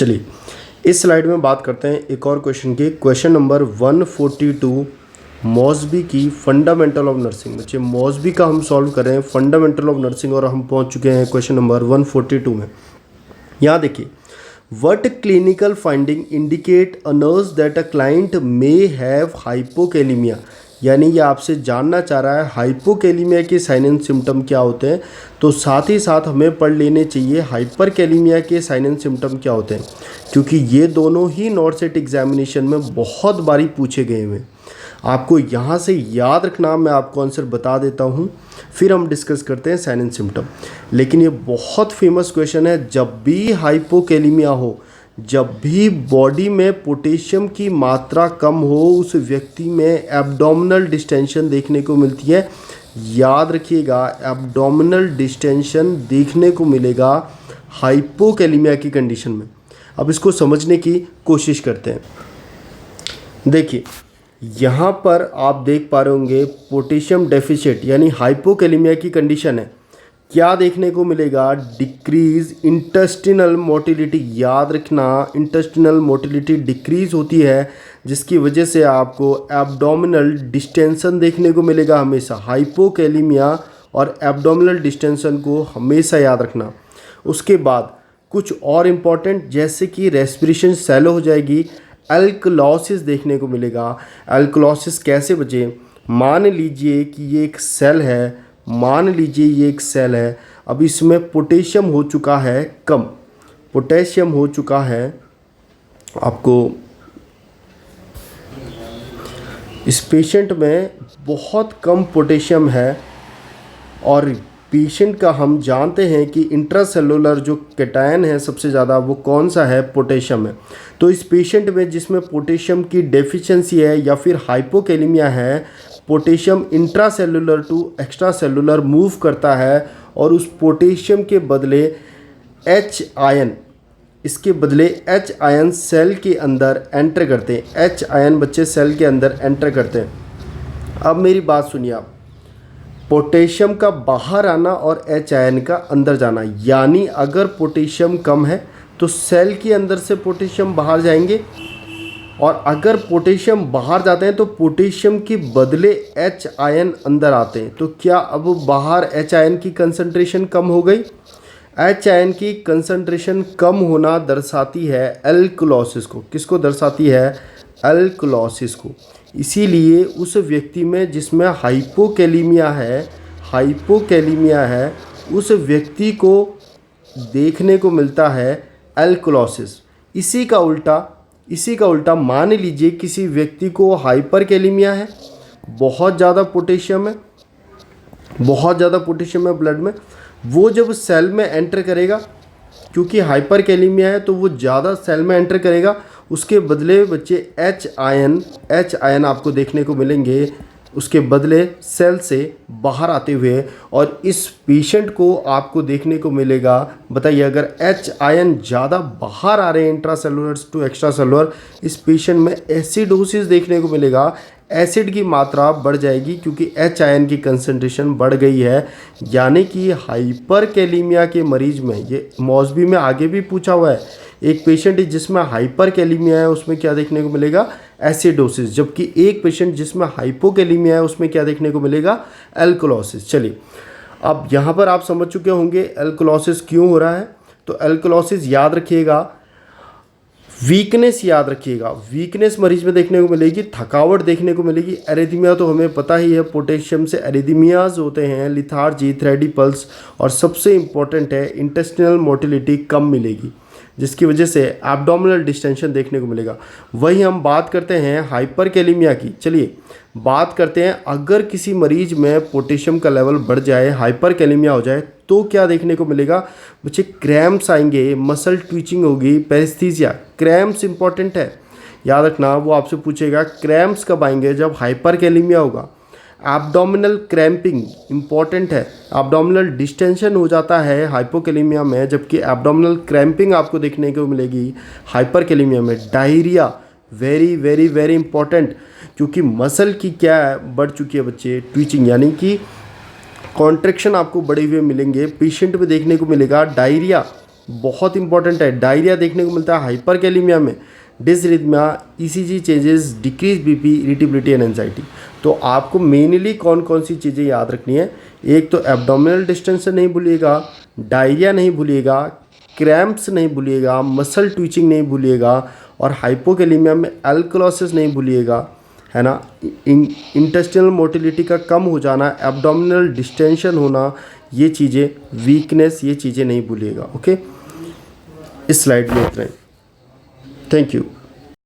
चलिए इस स्लाइड में बात करते हैं एक और क्वेश्चन की। क्वेश्चन नंबर 142 मॉसबी की फंडामेंटल ऑफ नर्सिंग। बच्चे मॉसबी का हम सॉल्व कर रहे हैं फंडामेंटल ऑफ नर्सिंग और हम पहुंच चुके हैं क्वेश्चन नंबर 142 में। यहाँ देखिए, what clinical finding indicate a nurse that a client may have hypokalaemia. यानी ये आपसे जानना चाह रहा है हाइपोकैलिमिया के साइन एंड सिम्टम क्या होते हैं, तो साथ ही साथ हमें पढ़ लेने चाहिए हाइपरकैलिमिया के साइन एंड सिम्टम क्या होते हैं, क्योंकि ये दोनों ही नॉर्थ सेट एग्जामिनेशन में बहुत बारी पूछे गए हैं। आपको यहाँ से याद रखना, मैं आपको आंसर बता देता हूँ, फिर हम डिस्कस करते हैं साइन एंड सिम्टम। लेकिन ये बहुत फेमस क्वेश्चन है। जब भी हाइपोकैलिमिया हो, जब भी बॉडी में पोटेशियम की मात्रा कम हो, उस व्यक्ति में एब्डोमिनल डिस्टेंशन देखने को मिलती है। याद रखिएगा, एब्डोमिनल डिस्टेंशन देखने को मिलेगा हाइपोकैलिमिया की कंडीशन में। अब इसको समझने की कोशिश करते हैं। देखिए, यहाँ पर आप देख पा रहे होंगे पोटेशियम डेफिशिएट यानी हाइपोकैलिमिया की कंडीशन है। क्या देखने को मिलेगा? Decrease intestinal motility. याद रखना, इंटेस्टिनल मोटिलिटी डिक्रीज होती है, जिसकी वजह से आपको एब्डोमिनल डिस्टेंशन देखने को मिलेगा हमेशा। हाइपोकैलिमिया और एब्डोमिनल डिस्टेंशन को हमेशा याद रखना। उसके बाद कुछ और इम्पॉर्टेंट, जैसे कि रेस्पिरेशन सैलो हो जाएगी, एल्कलॉसिस देखने को मिलेगा। एल्कलॉसिस कैसे बचे? मान लीजिए कि ये एक सेल है, अब इसमें पोटेशियम हो चुका है कम, पोटेशियम हो चुका है, आपको इस पेशेंट में बहुत कम पोटेशियम है और पेशेंट का हम जानते हैं कि इंट्रासेलुलर जो कैटायन है सबसे ज़्यादा वो कौन सा है? पोटेशियम है। तो इस पेशेंट में जिसमें पोटेशियम की डेफिशिएंसी है या फिर हाइपोकैलिमिया है, potassium intracellular to extracellular move करता है और उस पोटेशियम के बदले H आयन, इसके बदले H आयन सेल के अंदर एंटर करते हैं। H आयन बच्चे सेल के अंदर एंटर करते हैं। अब मेरी बात सुनिए आप, पोटेशियम का बाहर आना और H आयन का अंदर जाना, यानी अगर पोटेशियम कम है तो सेल के अंदर से पोटेशियम बाहर जाएंगे, और अगर पोटेशियम बाहर जाते हैं तो पोटेशियम के बदले H आयन अंदर आते हैं। तो क्या अब बाहर H आयन की कंसंट्रेशन कम हो गई? H आयन की कंसंट्रेशन कम होना दर्शाती है एल्कलॉसिस को। किसको दर्शाती है? एल्कलॉसिस को। इसीलिए उस व्यक्ति में जिसमें हाइपोकैलिमिया है, उस व्यक्ति को देखने को मिलता है एल्कलॉसिस। इसी का उल्टा मान लीजिए किसी व्यक्ति को हाइपरकैलिमिया है, बहुत ज़्यादा पोटेशियम है ब्लड में, वो जब सेल में एंटर करेगा, क्योंकि हाइपरकैलिमिया है तो वो ज़्यादा सेल में एंटर करेगा, उसके बदले बच्चे H आयन आपको देखने को मिलेंगे, उसके बदले सेल से बाहर आते हुए। और इस पेशेंट को आपको देखने को मिलेगा, बताइए, अगर H आयन ज़्यादा बाहर आ रहे हैं इंट्रासेलुलर टू एक्स्ट्रा सेलुलर, इस पेशेंट में एसिडोसिस देखने को मिलेगा। एसिड की मात्रा बढ़ जाएगी क्योंकि H आयन की कंसंट्रेशन बढ़ गई है। यानी कि हाइपरकैलिमिया के मरीज में, ये मॉसबी में आगे भी पूछा हुआ है, एक पेशेंट जिसमें हाइपरकैलिमिया है उसमें क्या देखने को मिलेगा? एसिडोसिस। जबकि एक पेशेंट जिसमें हाइपोकैलिमिया है उसमें क्या देखने को मिलेगा? एल्कलॉसिस। चलिए, अब यहाँ पर आप समझ चुके होंगे एल्कलॉसिस क्यों हो रहा है। तो एल्कलॉसिस याद रखिएगा, वीकनेस याद रखिएगा, वीकनेस मरीज में देखने को मिलेगी, थकावट देखने को मिलेगी। एरिथमिया तो हमें पता ही है, पोटेशियम से एरिथमियाज होते हैं, लिथार्जी, थ्रेडी पल्स, और सबसे इम्पॉर्टेंट है इंटेस्टिनल मोटिलिटी कम मिलेगी, जिसकी वजह से एब्डोमिनल डिस्टेंशन देखने को मिलेगा। वही हम बात करते हैं हाइपरकैलिमिया की। चलिए बात करते हैं, अगर किसी मरीज में पोटेशियम का लेवल बढ़ जाए, हाइपरकैलिमिया हो जाए, तो क्या देखने को मिलेगा? बच्चे क्रैम्प्स आएंगे, मसल ट्विचिंग होगी, पैरेस्थीसिया। क्रैम्प्स इंपॉर्टेंट है, याद रखना, वो आपसे पूछेगा क्रैम्प्स कब आएंगे? जब हाइपरकैलिमिया होगा। एब्डोमिनल क्रैम्पिंग इंपॉर्टेंट है, एब्डोमिनल डिस्टेंशन हो जाता है हाइपोकैलिमिया में, जबकि एब्डोमिनल क्रैम्पिंग आपको देखने को मिलेगी हाइपरकैलिमिया में। Diarrhoea very very very important, क्योंकि मसल की क्या बढ़ चुकी है बच्चे? ट्विचिंग, यानी कि कॉन्ट्रैक्शन आपको बढ़े हुए मिलेंगे। पेशेंट में देखने को मिलेगा डायरिया, बहुत इंपॉर्टेंट है। डायरिया देखने को मिलता है हाइपरकैलेमिया में, डिसरिथमिया, ECG changes, decrease BP, irritability and anxiety. तो आपको मेनली कौन कौन सी चीज़ें याद रखनी है, एक तो एब्डोमिनल डिस्टेंशन नहीं भूलिएगा, डायरिया नहीं भूलिएगा, क्रैम्प्स नहीं भूलिएगा, मसल ट्विचिंग नहीं भूलिएगा, और हाइपोकैलेमिया में एल्कलोसिस नहीं भूलिएगा, है ना। इंटेस्टिनल मोटिलिटी का कम हो जाना, एब्डोमिनल डिस्टेंशन होना, ये चीज़ें, वीकनेस, ये चीज़ें नहीं भूलिएगा। ओके, इस स्लाइड में इतना ही। Thank you.